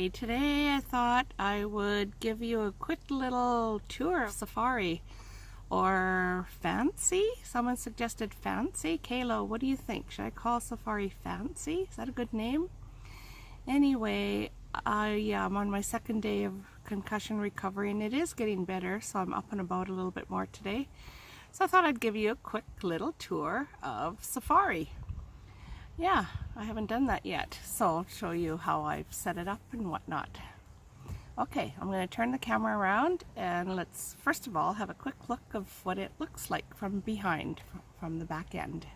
Hi, today I thought I would give you a quick little tour of safari, or fancy. Someone suggested fancy. Kayla, what do you think? Should I call safari fancy? Is that a good name? Anyway, I'm on my second day of concussion recovery and it is getting better, so I'm up and about a little bit more today. So I thought I'd give you a quick little tour of safari. Yeah, I haven't done that yet, so I'll show you how I've set it up and whatnot. Okay, I'm going to turn the camera around and let's first of all have a quick look of what it looks like from behind, from the back end.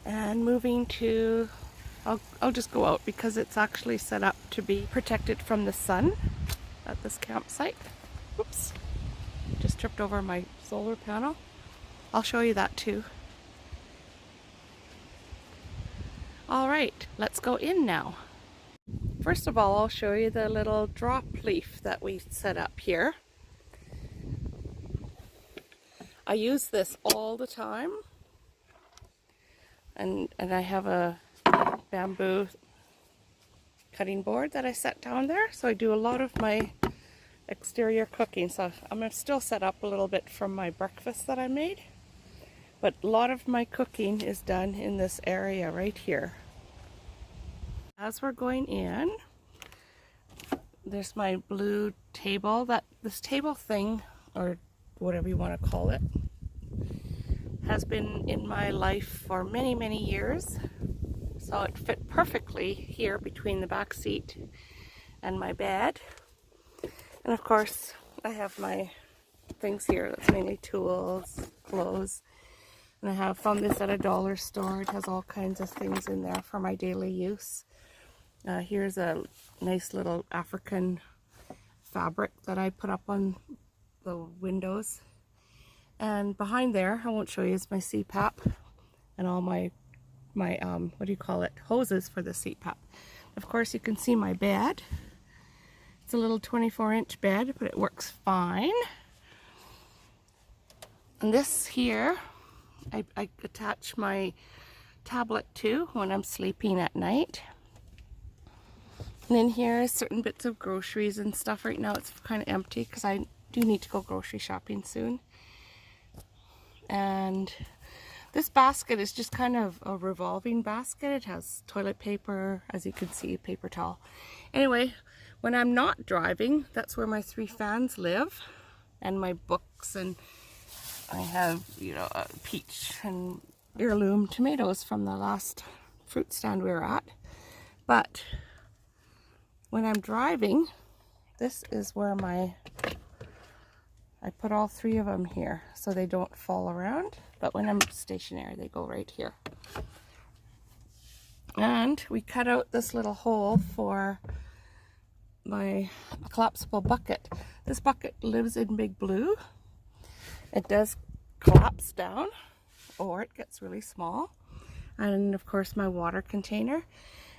And moving to, I'll just go out because it's actually set up to be protected from the sun at this campsite. Oops, just tripped over my solar panel. I'll show you that too. All right, let's go in now. First of all, I'll show you the little drop leaf that we set up here. I use this all the time. And I have a bamboo cutting board that I set down there. So I do a lot of my exterior cooking. So I'm going to still set up a little bit from my breakfast that I made. But a lot of my cooking is done in this area right here. As we're going in, there's my blue table. This table thing, or whatever you want to call it, has been in my life for many, many years. So it fit perfectly here between the back seat and my bed. And of course, I have my things here. That's mainly tools, clothes. And I have found this at a dollar store. It has all kinds of things in there for my daily use. Here's a nice little African fabric that I put up on the windows. And behind there, I won't show you, is my CPAP and all my what do you call it, hoses for the CPAP. Of course, you can see my bed. It's a little 24-inch bed, but it works fine. And this here, I attach my tablet to when I'm sleeping at night. And in here is certain bits of groceries and stuff. Right now it's kind of empty because I do need to go grocery shopping soon. And this basket is just kind of a revolving basket. It has toilet paper, as you can see, paper towel. Anyway, when I'm not driving, that's where my 3 fans live, and my books, and I have, you know, a peach and heirloom tomatoes from the last fruit stand we were at. But when I'm driving, this is where I put all 3 of them here so they don't fall around, but when I'm stationary they go right here. And we cut out this little hole for my collapsible bucket. This bucket lives in Big Blue. It does collapse down or it gets really small. And of course my water container.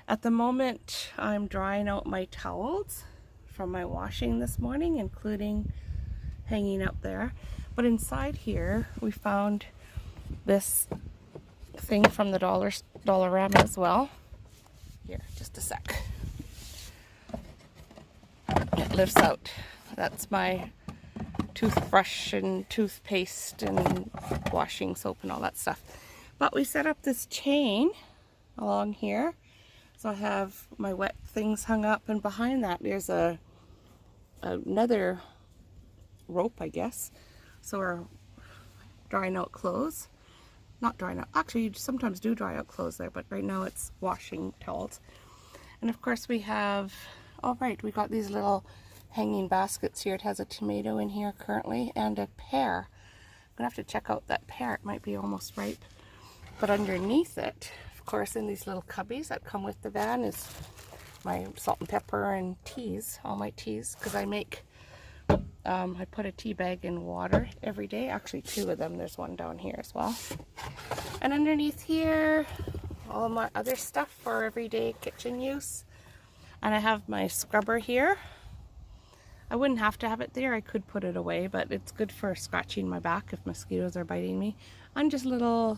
At the moment I'm drying out my towels from my washing this morning, including hanging up there. But inside here we found this thing from the Dollarama as well. Here, just a sec. It lifts out. That's my toothbrush and toothpaste and washing soap and all that stuff. But we set up this chain along here. So I have my wet things hung up, and behind that there's another rope, I guess. So we're drying out clothes. Not drying out, actually you sometimes do dry out clothes there, but right now it's washing towels. And of course we have, oh right, we got these little hanging baskets here. It has a tomato in here currently and a pear. I'm gonna have to check out that pear, it might be almost ripe. But underneath it, of course, in these little cubbies that come with the van, is my salt and pepper and teas, all my teas, because I make I put a tea bag in water every day, actually 2 of them, there's one down here as well. And underneath here, all my other stuff for everyday kitchen use. And I have my scrubber here. I wouldn't have to have it there, I could put it away, but it's good for scratching my back if mosquitoes are biting me. And just little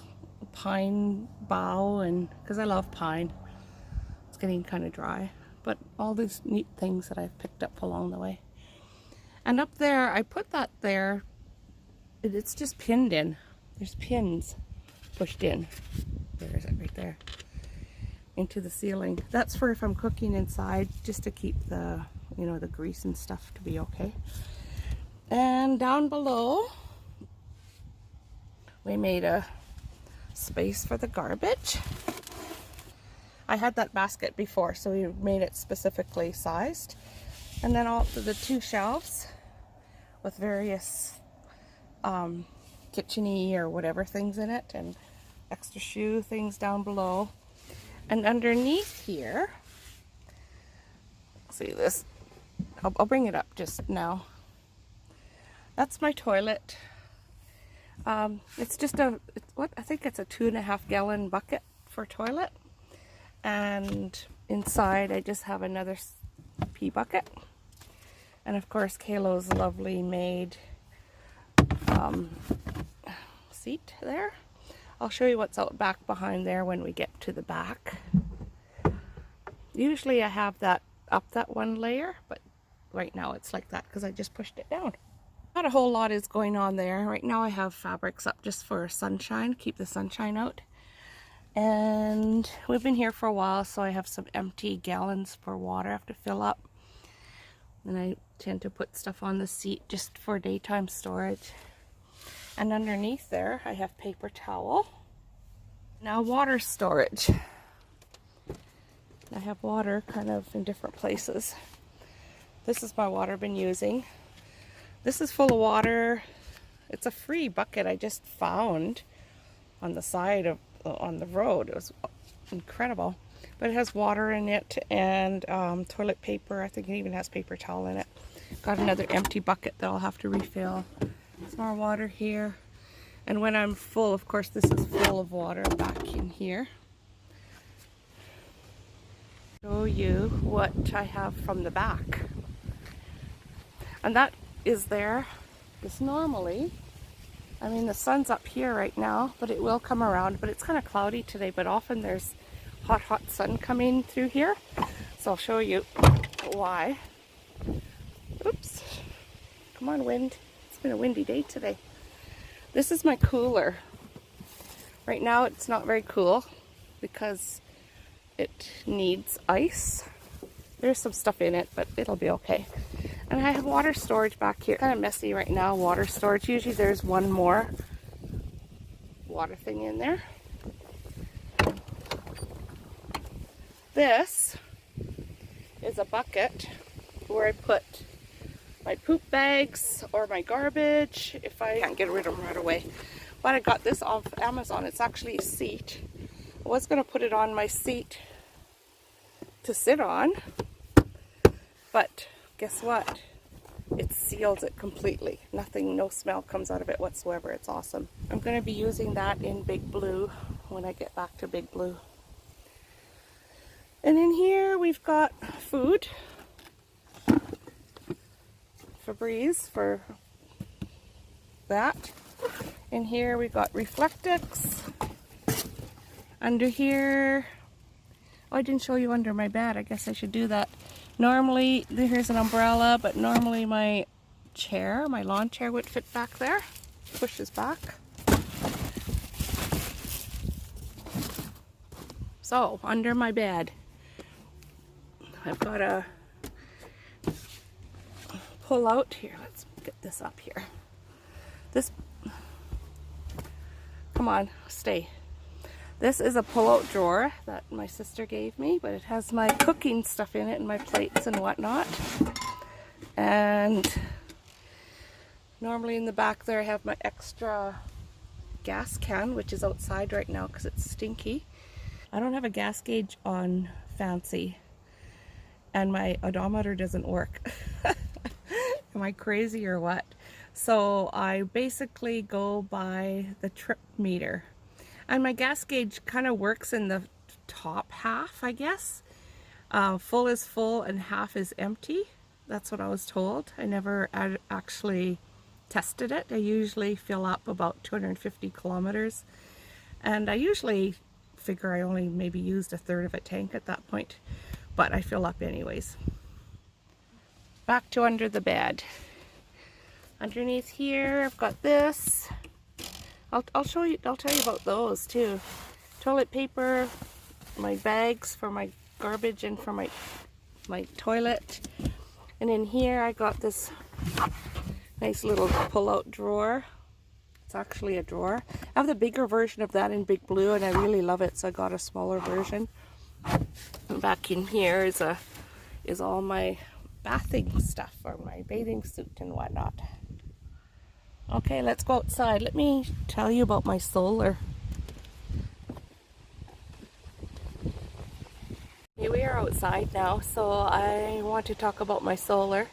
pine bough, and because I love pine. It's getting kind of dry, but all these neat things that I've picked up along the way. And up there, I put that there, it's just pinned in. There's pins pushed in. Where is it? Right there. Into the ceiling. That's for if I'm cooking inside, just to keep the, you know, the grease and stuff to be okay. And down below, we made a space for the garbage. I had that basket before, so we made it specifically sized. And then all the 2 shelves with various kitchen-y or whatever things in it, and extra shoe things down below. And underneath here, see this, I'll bring it up just now. That's my toilet. It's just I think it's a 2.5 gallon bucket for toilet. And inside I just have another pee bucket. And of course Kaylo's lovely made seat there. I'll show you what's out back behind there when we get to the back. Usually I have that up that one layer, but right now it's like that because I just pushed it down. Not a whole lot is going on there. Right now I have fabrics up just for sunshine, keep the sunshine out. And we've been here for a while, so I have some empty gallons for water I have to fill up. And I tend to put stuff on the seat just for daytime storage. And underneath there I have paper towel. Now water storage. I have water kind of in different places. This is my water I've been using. This is full of water. It's a free bucket I just found on the side of on the road. It was incredible, but it has water in it and toilet paper. I think it even has paper towel in it. Got another empty bucket that I'll have to refill. Some more water here, and when I'm full, of course this is full of water back in here. Show you what I have from the back, and that is there. This normally, I mean, the sun's up here right now, but it will come around. But it's kind of cloudy today, but often there's hot sun coming through here. So I'll show you why. Oops. Come on, wind. It's been a windy day today. This is my cooler. Right now it's not very cool because it needs ice. There's some stuff in it, but it'll be okay. And I have water storage back here. Kind of messy right now, water storage. Usually there's one more water thing in there. This is a bucket where I put my poop bags or my garbage if I can't get rid of them right away. But I got this off Amazon. It's actually a seat. I was going to put it on my seat to sit on, but guess what? It seals it completely. Nothing, no smell comes out of it whatsoever. It's awesome. I'm going to be using that in Big Blue when I get back to Big Blue. And in here we've got food. Febreze for that. In here we got Reflectix. Under here, oh, I didn't show you under my bed. I guess I should do that. Normally, here's an umbrella, but normally my chair, my lawn chair would fit back there. Pushes back. So, under my bed, I've got a pull out here. Let's get this up here. This, come on, stay. This is a pull-out drawer that my sister gave me, but it has my cooking stuff in it and my plates and whatnot. And normally in the back there I have my extra gas can, which is outside right now because it's stinky. I don't have a gas gauge on Fancy, and my odometer doesn't work. Am I crazy or what? So I basically go by the trip meter. And my gas gauge kind of works in the top half, I guess. Full is full and half is empty. That's what I was told. I never actually tested it. I usually fill up about 250 kilometers And I usually figure I only maybe used a third of a tank at that point, but I fill up anyways. Back to under the bed. Underneath here, I've got this. I'll tell you about those too. Toilet paper, my bags for my garbage and for my toilet. And in here I got this nice little pull-out drawer. It's actually a drawer. I have the bigger version of that in big blue and I really love it, so I got a smaller version. And back in here is all my bathing stuff, or my bathing suit and whatnot. Okay, let's go outside. Let me tell you about my solar. Here we are outside now, so I want to talk about my solar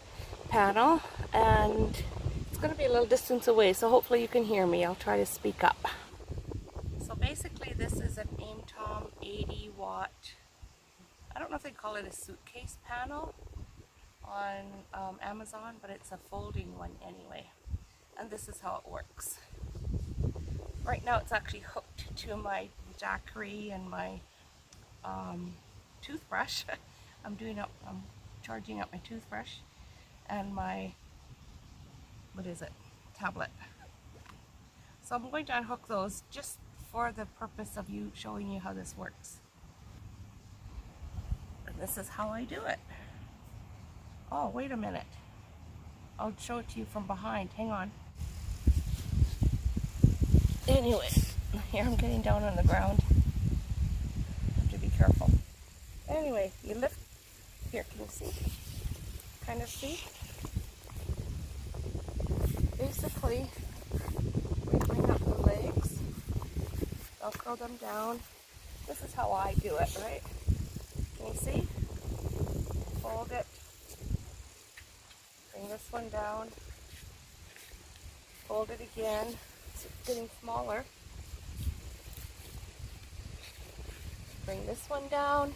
panel, and it's going to be a little distance away, so hopefully you can hear me. I'll try to speak up. So basically this is an AIM-TOM 80 watt, I don't know if they call it a suitcase panel on Amazon, but it's a folding one anyway. And this is how it works. Right now it's actually hooked to my jackery and my toothbrush. I'm charging up my toothbrush and my, tablet. So I'm going to unhook those just for the purpose of showing you how this works. And this is how I do it. Oh, wait a minute. I'll show it to you from behind. Hang on. Anyway, here I'm getting down on the ground. Have to be careful. Anyway, you lift. Here, can you see? Kind of see? Basically, we bring up the legs, Velcro them down. This is how I do it, right? Can you see? Fold it. Bring this one down. Fold it again. It's getting smaller. Bring this one down.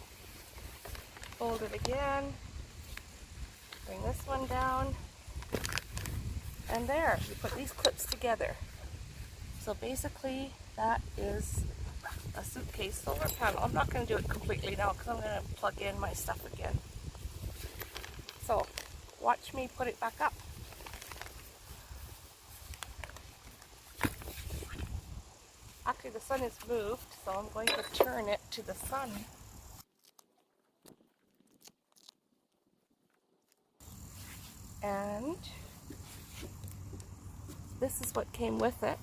Fold it again. Bring this one down. And there, you put these clips together. So basically, that is a suitcase solar panel. I'm not going to do it completely now because I'm going to plug in my stuff again. So, watch me put it back up. Actually, the sun is moved, so I'm going to turn it to the sun. And this is what came with it.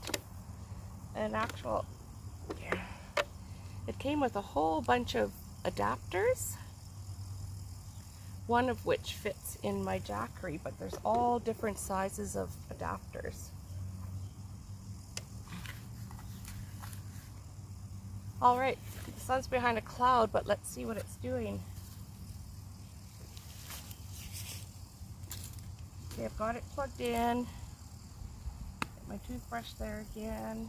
It came with a whole bunch of adapters, one of which fits in my jackery, but there's all different sizes of adapters. Alright, the sun's behind a cloud, but let's see what it's doing. Okay, I've got it plugged in. Get my toothbrush there again.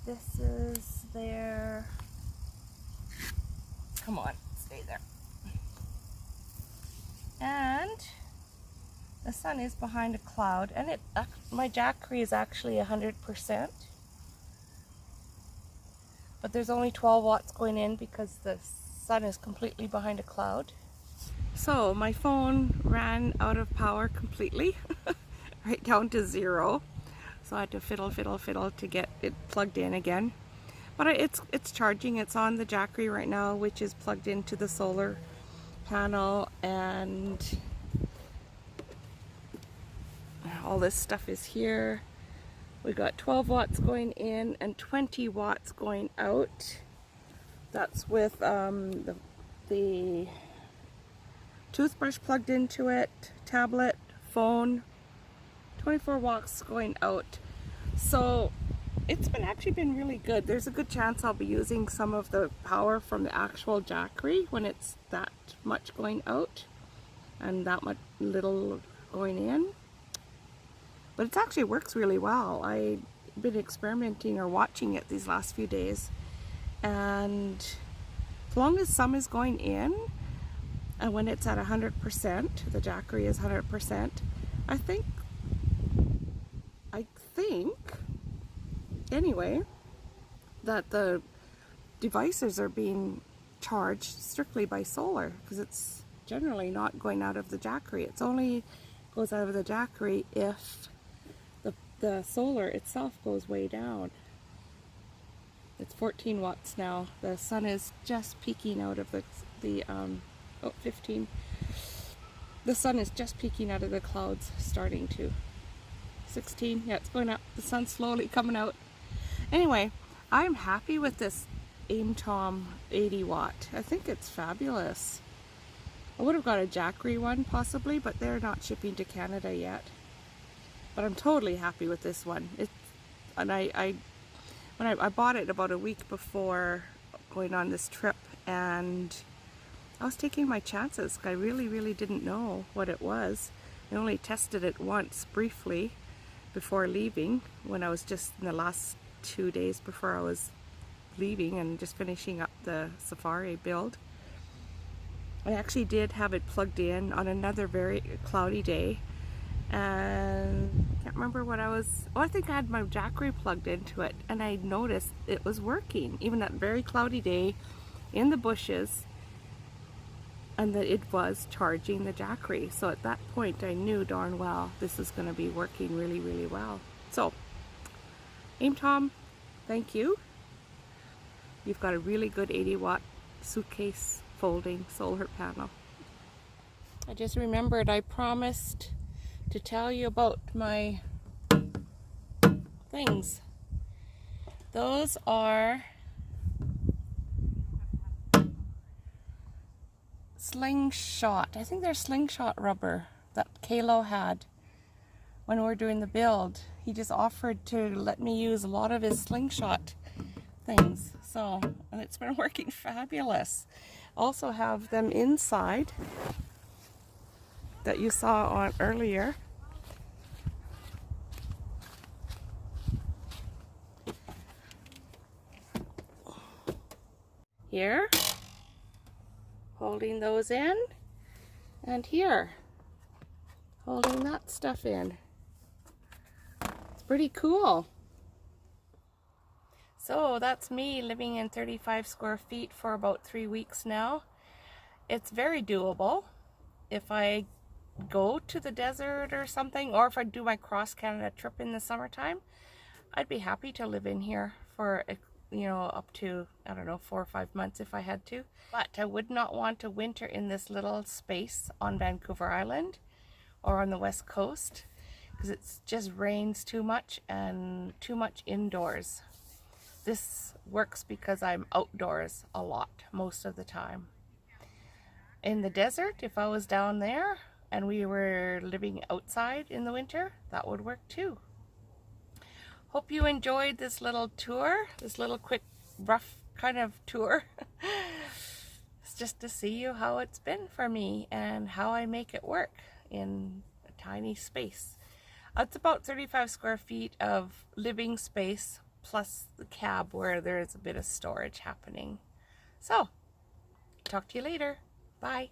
This is there. Come on, stay there. And the sun is behind a cloud, and my jackery is actually 100%. But there's only 12 watts going in because the sun is completely behind a cloud. So my phone ran out of power completely, right down to 0. So I had to fiddle to get it plugged in again. But it's charging. It's on the jackery right now, which is plugged into the solar panel, and all this stuff is here. We got 12 watts going in and 20 watts going out. That's with the toothbrush plugged into it, tablet, phone, 24 watts going out. So it's actually been really good. There's a good chance I'll be using some of the power from the actual jackery when it's that much going out and that much little going in. But it actually works really well. I've been experimenting or watching it these last few days, and as long as some is going in, and when it's at 100%, the jackery is 100%, I think, anyway, that the devices are being charged strictly by solar, because it's generally not going out of the jackery. It's only goes out of the jackery if the solar itself goes way down. It's 14 watts now. The sun is just peeking out of the 15. The sun is just peeking out of the clouds, starting to 16. Yeah, it's going up. The sun's slowly coming out. Anyway, I'm happy with this AimTom 80 watt. I think it's fabulous. I would have got a jackery one possibly, but they're not shipping to Canada yet. But I'm totally happy with this one. When I bought it about a week before going on this trip, and I was taking my chances. I really didn't know what it was. I only tested it once briefly before leaving, when I was just in the last 2 days before I was leaving and just finishing up the Safari build. I actually did have it plugged in on another very cloudy day, and I can't remember what I think I had my jackery plugged into it, and I noticed it was working even that very cloudy day in the bushes, and that it was charging the jackery. So at that point I knew darn well this is going to be working really well. So AimTom, thank you. You've got a really good 80 watt suitcase folding solar panel. I just remembered I promised to tell you about my things. Those are slingshot. I think they're slingshot rubber that Kalo had when we were doing the build. He just offered to let me use a lot of his slingshot things. So, and it's been working fabulous. Also have them inside that you saw on earlier. Here, holding those in, and here, holding that stuff in. It's pretty cool. So that's me living in 35 square feet for about 3 weeks now. It's very doable. If I go to the desert or something, or if I do my cross-Canada trip in the summertime, I'd be happy to live in here for, you know, up to, I don't know, 4 or 5 months if I had to. But I would not want to winter in this little space on Vancouver Island or on the West Coast, because it just rains too much and too much indoors. This works because I'm outdoors a lot, most of the time. In the desert, if I was down there and we were living outside in the winter, that would work too. Hope you enjoyed this little tour, this little quick, rough kind of tour. It's just to see you how it's been for me and how I make it work in a tiny space. It's about 35 square feet of living space, plus the cab where there is a bit of storage happening. So, talk to you later. Bye.